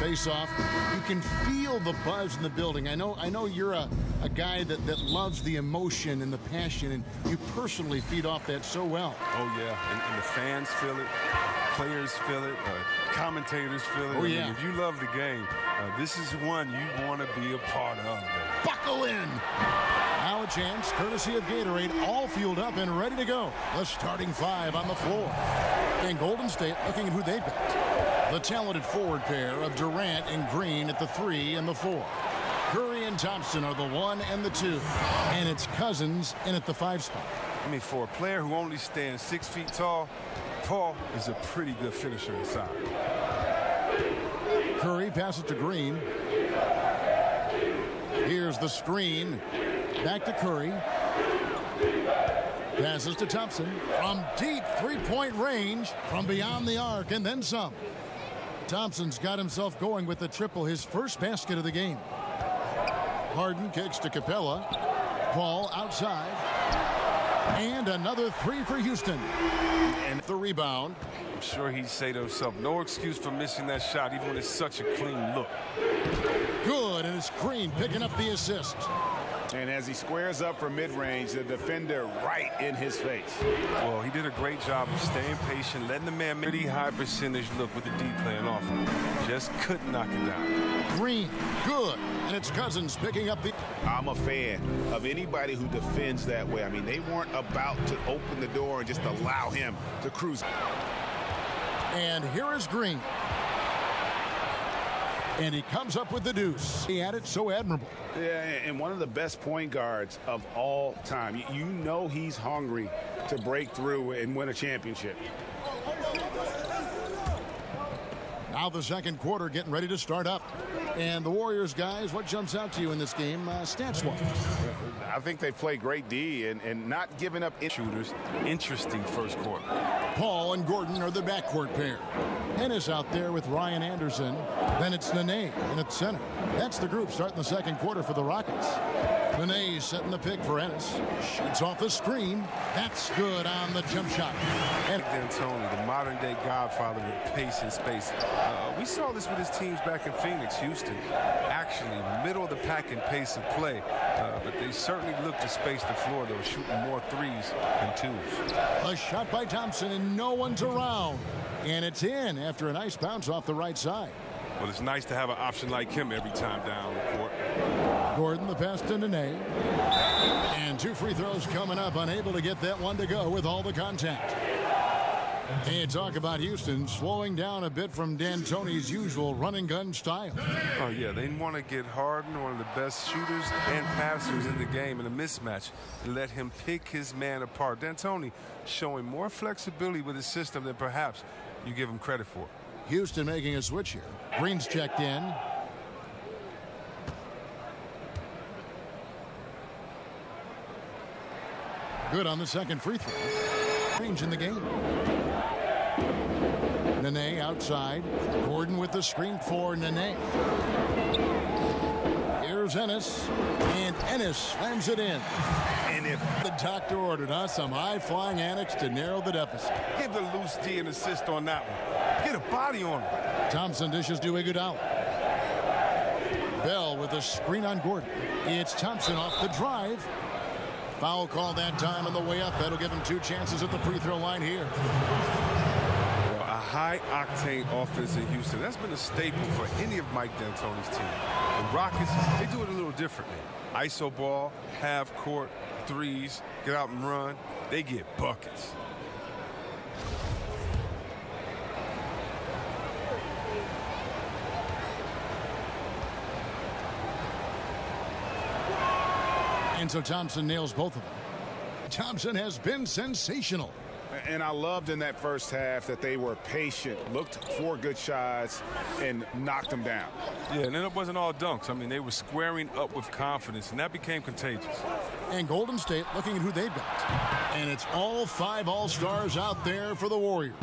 face-off. You can feel the buzz in the building. I know you're a guy that loves the emotion and the passion, and you personally feed off that so well. Oh, yeah, and the fans feel it, players feel it, commentators feel it. Oh, yeah. I mean, if you love the game, this is one you want to be a part of. Buckle in. Now a chance, courtesy of Gatorade, all fueled up and ready to go. The starting five on the floor. And Golden State looking at who they've got. The talented forward pair of Durant and Green at the 3 and the 4. Curry and Thompson are the 1 and the 2. And it's Cousins in at the 5 spot. I mean, for a player who only stands 6 feet tall, Paul is a pretty good finisher inside. Curry passes to Green. Here's the screen. Back to Curry. Passes to Thompson. From deep three-point range. From beyond the arc and then some. Thompson's got himself going with the triple, his first basket of the game. Harden kicks to Capella. Paul outside. And another 3 for Houston. And the rebound. I'm sure he'd say to himself, no excuse for missing that shot, even when it's such a clean look. Good, and it's Green picking up the assist. And as he squares up for mid-range, the defender right in his face. Well, he did a great job of staying patient, letting the man pretty high percentage look with the D playing off him. Just couldn't knock it down. Green, good, and it's Cousins picking up the... I'm a fan of anybody who defends that way. I mean, they weren't about to open the door and just allow him to cruise. And here is Green. And he comes up with the deuce. He had it so admirable. Yeah, and one of the best point guards of all time. You know he's hungry to break through and win a championship. Now the second quarter getting ready to start up. And the Warriors, guys, what jumps out to you in this game, stats-wise? I think they play great D and not giving up Shooters. Interesting first quarter. Paul and Gordon are the backcourt pair. Ennis out there with Ryan Anderson. Then it's Nene in at center. That's the group starting the second quarter for the Rockets. Nene setting the pick for Ennis. Shoots off the screen. That's good on the jump shot. And D'Antoni, the modern-day godfather of pace and space. We saw this with his teams back in Phoenix, Houston. Actually, middle of the pack in pace of play. But they certainly look to space the floor. They were shooting more 3s than 2s. A shot by Thompson, and no one's around. And it's in after a nice bounce off the right side. Well, it's nice to have an option like him every time down the court. Gordon, the pass to Nene. And 2 free throws coming up, unable to get that one to go with all the contact. And talk about Houston slowing down a bit from D'Antoni's usual run-and-gun style. Oh, yeah, they want to get Harden, one of the best shooters and passers in the game, in a mismatch, and let him pick his man apart. D'Antoni showing more flexibility with his system than perhaps you give him credit for. Houston making a switch here. Green's checked in. Good on the second free throw. Range in the game. Nene outside. Gordon with the screen for Nene. Here's Ennis. And Ennis slams it in. And if the doctor ordered us some high-flying annex to narrow the deficit. Give the loose D an assist on that one. Get a body on him. Thompson dishes to Iguodala. Bell with a screen on Gordon. It's Thompson off the drive. Foul call that time on the way up. That'll give him 2 chances at the free throw line here. Well, a high-octane offense in Houston. That's been a staple for any of Mike D'Antoni's team. The Rockets, they do it a little differently. ISO ball, half court, 3s, get out and run. They get buckets. And so Thompson nails both of them. Thompson has been sensational. And I loved in that first half that they were patient, looked for good shots, and knocked them down. Yeah, and then it wasn't all dunks. I mean, they were squaring up with confidence, and that became contagious. And Golden State looking at who they've got. And it's all 5 All-Stars out there for the Warriors.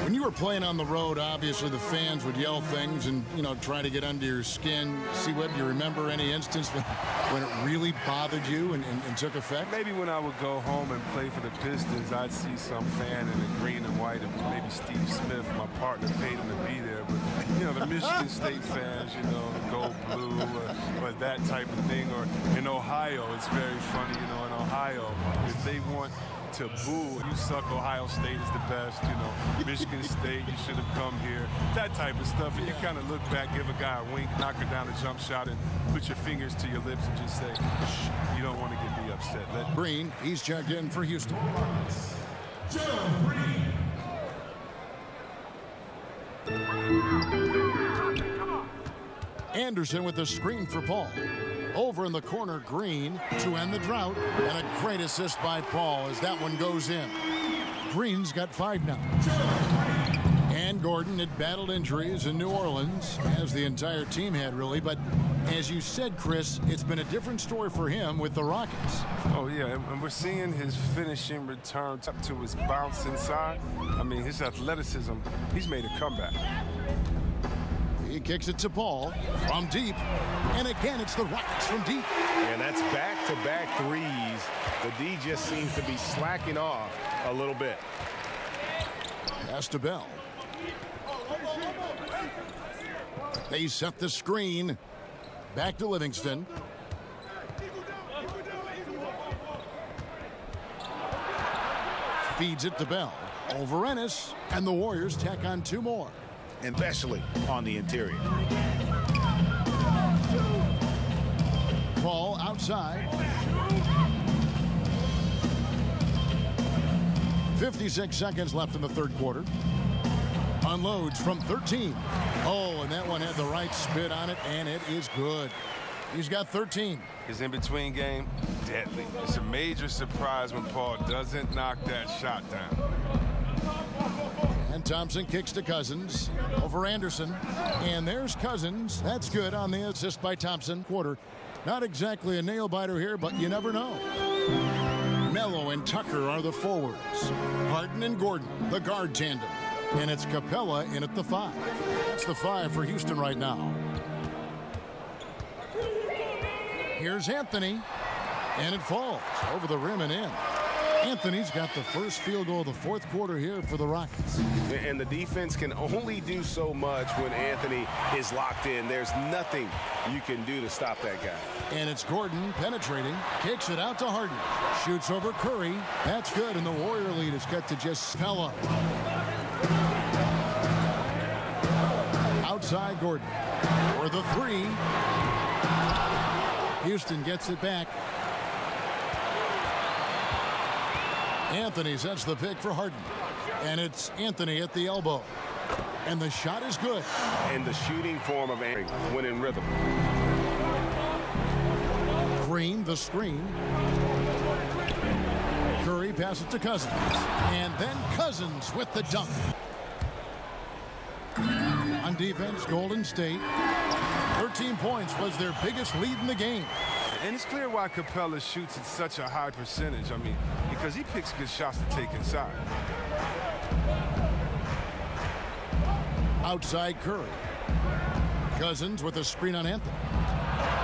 When you were playing on the road, obviously the fans would yell things and, try to get under your skin. See, Webb, do you remember any instance when it really bothered you and took effect? Maybe when I would go home and play for the Pistons, I'd see some fan in the green and white. It was maybe Steve Smith, my partner, paid him to be there. But, you know, the Michigan State fans, you know, the gold blue or that type of thing. Or in Ohio, it's very funny, you know, in Ohio, if they want to boo, you suck, Ohio State is the best, you know, Michigan State, you should have come here, that type of stuff. And you kind of look back, give a guy a wink, knock her down a jump shot, and put your fingers to your lips and just say, shh, you don't want to get me upset. Green, he's checked in for Houston. Anderson with the screen for Paul. Over in the corner, Green to end the drought. And a great assist by Paul as that one goes in. Green's got 5 now. And Gordon had battled injuries in New Orleans, as the entire team had, really. But as you said, Chris, it's been a different story for him with the Rockets. Oh, yeah, and we're seeing his finishing return up to his bounce inside. I mean, his athleticism, he's made a comeback. He kicks it to Paul from deep. And again, it's the Rockets from deep. And that's back-to-back threes. The D just seems to be slacking off a little bit. Pass to Bell. They set the screen. Back to Livingston. Feeds it to Bell. Over Ennis. And the Warriors tack on 2 more. Especially on the interior. Paul outside. 56 seconds left in the third quarter. Unloads from 13. Oh, and that one had the right spin on it, and it is good. He's got 13. His in-between game, deadly. It's a major surprise when Paul doesn't knock that shot down. And Thompson kicks to Cousins over Anderson. And there's Cousins. That's good on the assist by Thompson. Quarter. Not exactly a nail-biter here, but you never know. Mello and Tucker are the forwards. Harden and Gordon, the guard tandem. And it's Capella in at the 5. That's the 5 for Houston right now. Here's Anthony. And it falls over the rim and in. Anthony's got the first field goal of the fourth quarter here for the Rockets. And the defense can only do so much when Anthony is locked in. There's nothing you can do to stop that guy. And it's Gordon penetrating, kicks it out to Harden, shoots over Curry. That's good, and the Warrior lead is cut to just Capella. Outside Gordon for the 3. Houston gets it back. Anthony sets the pick for Harden. And it's Anthony at the elbow. And the shot is good. And the shooting form of Anthony when in rhythm. Green, the screen. Curry passes to Cousins. And then Cousins with the dunk. On defense, Golden State. 13 points was their biggest lead in the game. And it's clear why Capella shoots at such a high percentage. I mean, because he picks good shots to take inside. Outside Curry. Cousins with a screen on Anthony.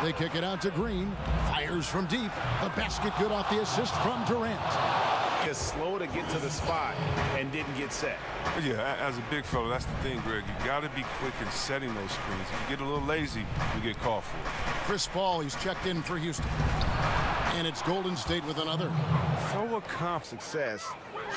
They kick it out to Green. Fires from deep. The basket good off the assist from Durant. Is slow to get to the spot and didn't get set. Yeah, as a big fella, that's the thing, Greg. You got to be quick in setting those screens. If you get a little lazy, you get called for it. Chris Paul, he's checked in for Houston. And it's Golden State with another. So accomplished success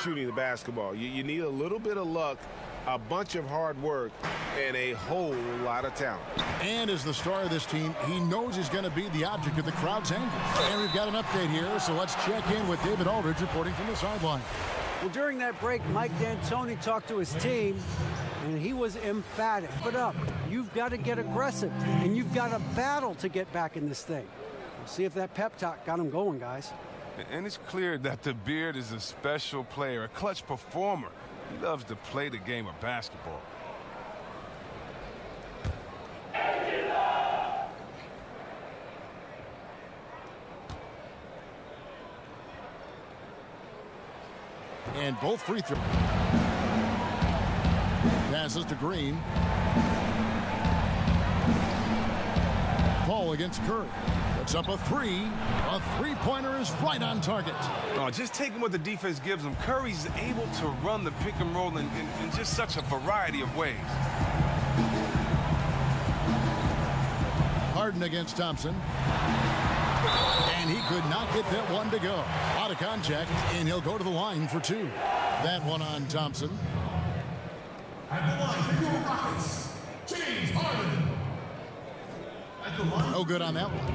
shooting the basketball. You need a little bit of luck, a bunch of hard work, and a whole lot of talent. And as the star of this team, he knows he's going to be the object of the crowd's anger. And we've got an update here, so let's check in with David Aldridge reporting from the sideline. Well, during that break, Mike D'Antoni talked to his team, and he was emphatic. Put up. You've got to get aggressive, and you've got to battle to get back in this thing. We'll see if that pep talk got him going, guys. And it's clear that the Beard is a special player, a clutch performer. He loves to play the game of basketball. And both free throws. Passes to Green. Paul against Curry. The puts up a three. A three-pointer is right on target. Oh, just taking what the defense gives him. Curry's able to run the pick and roll in just such a variety of ways. Harden against Thompson. And he could not get that one to go. Out of contact, and he'll go to the line for two. That one on Thompson. At the line for your Rockets, James Harden. At the line. No good on that one.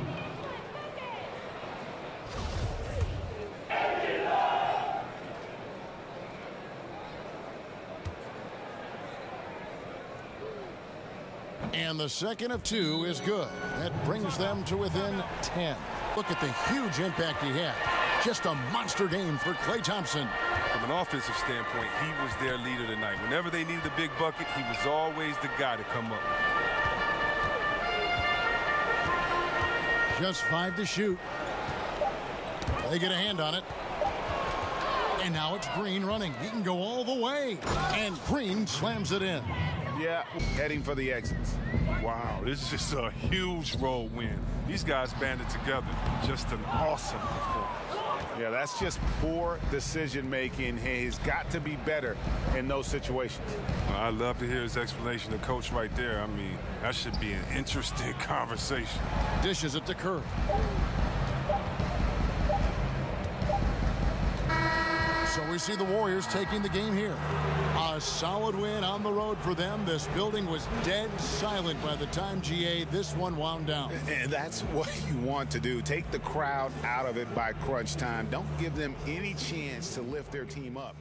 And the second of two is good. That brings them to within 10. Look at the huge impact he had. Just a monster game for Klay Thompson. From an offensive standpoint, he was their leader tonight. Whenever they needed a big bucket, he was always the guy to come up with. Just 5 to shoot. They get a hand on it. And now it's Green running. He can go all the way. And Green slams it in. Yeah, heading for the exits. Wow, this is just a huge road win. These guys banded together. Just an awesome performance. Yeah, that's just poor decision-making. He's got to be better in those situations. I'd love to hear his explanation to Coach right there. I mean, that should be an interesting conversation. Dishes it to Curry. So we see the Warriors taking the game here. A solid win on the road for them. This building was dead silent by the time, GA, this one wound down. And that's what you want to do. Take the crowd out of it by crunch time. Don't give them any chance to lift their team up.